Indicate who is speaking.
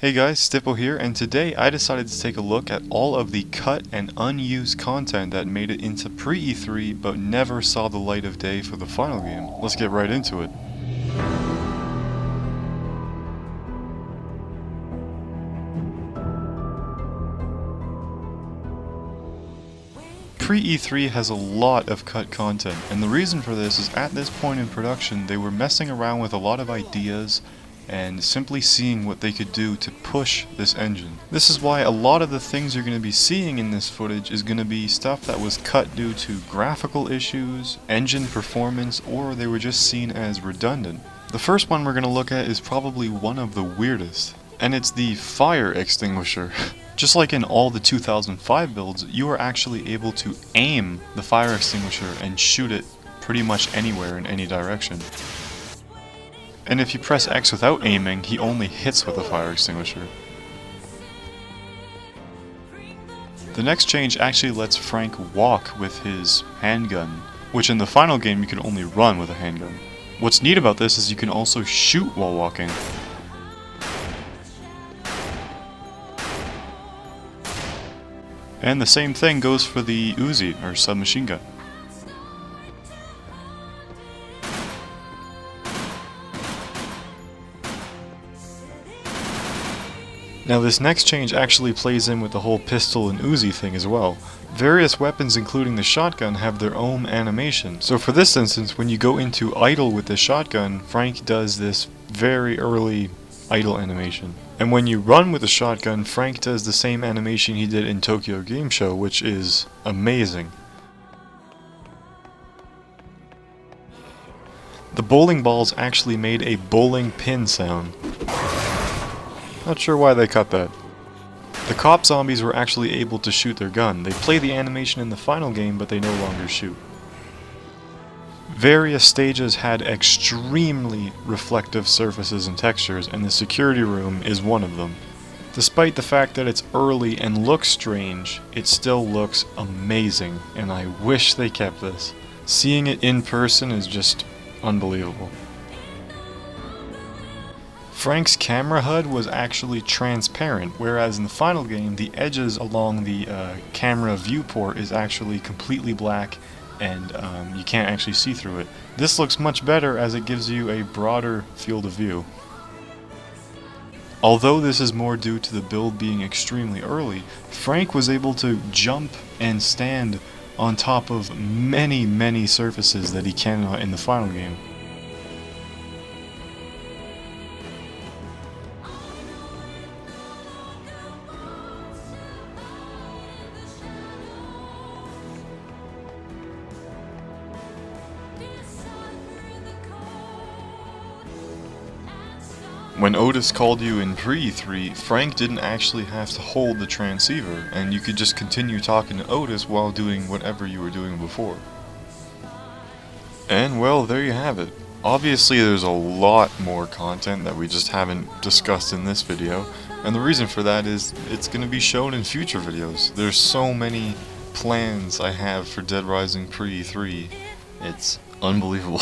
Speaker 1: Hey guys, Stippo here, and today I decided to take a look at all of the cut and unused content that made it into pre-E3 but never saw the light of day for the final game. Let's get right into it. Pre-E3 has a lot of cut content, and the reason for this is at this point in production they were messing around with a lot of ideas and simply seeing what they could do to push this engine. This is why a lot of the things you're going to be seeing in this footage is going to be stuff that was cut due to graphical issues, engine performance, or they were just seen as redundant. The first one we're going to look at is probably one of the weirdest, and it's the fire extinguisher. Just like in all the 2005 builds, you are actually able to aim the fire extinguisher and shoot it pretty much anywhere in any direction. And if you press X without aiming, he only hits with the fire extinguisher. The next change actually lets Frank walk with his handgun, which in the final game you can only run with a handgun. What's neat about this is you can also shoot while walking. And the same thing goes for the Uzi, or submachine gun. Now this next change actually plays in with the whole pistol and Uzi thing as well. Various weapons including the shotgun have their own animation. So for this instance, when you go into idle with the shotgun, Frank does this very early idle animation. And when you run with the shotgun, Frank does the same animation he did in Tokyo Game Show, which is amazing. The bowling balls actually made a bowling pin sound. Not sure why they cut that. The cop zombies were actually able to shoot their gun. They play the animation in the final game, but they no longer shoot. Various stages had extremely reflective surfaces and textures, and the security room is one of them. Despite the fact that it's early and looks strange, it still looks amazing, and I wish they kept this. Seeing it in person is just unbelievable. Frank's camera HUD was actually transparent, whereas in the final game the edges along the camera viewport is actually completely black and you can't actually see through it. This looks much better as it gives you a broader field of view. Although this is more due to the build being extremely early, Frank was able to jump and stand on top of many surfaces that he cannot in the final game. When Otis called you in pre-E3, Frank didn't actually have to hold the transceiver, and you could just continue talking to Otis while doing whatever you were doing before. And well, there you have it. Obviously there's a lot more content that we just haven't discussed in this video, and the reason for that is it's going to be shown in future videos. There's so many plans I have for Dead Rising pre-E3, it's unbelievable.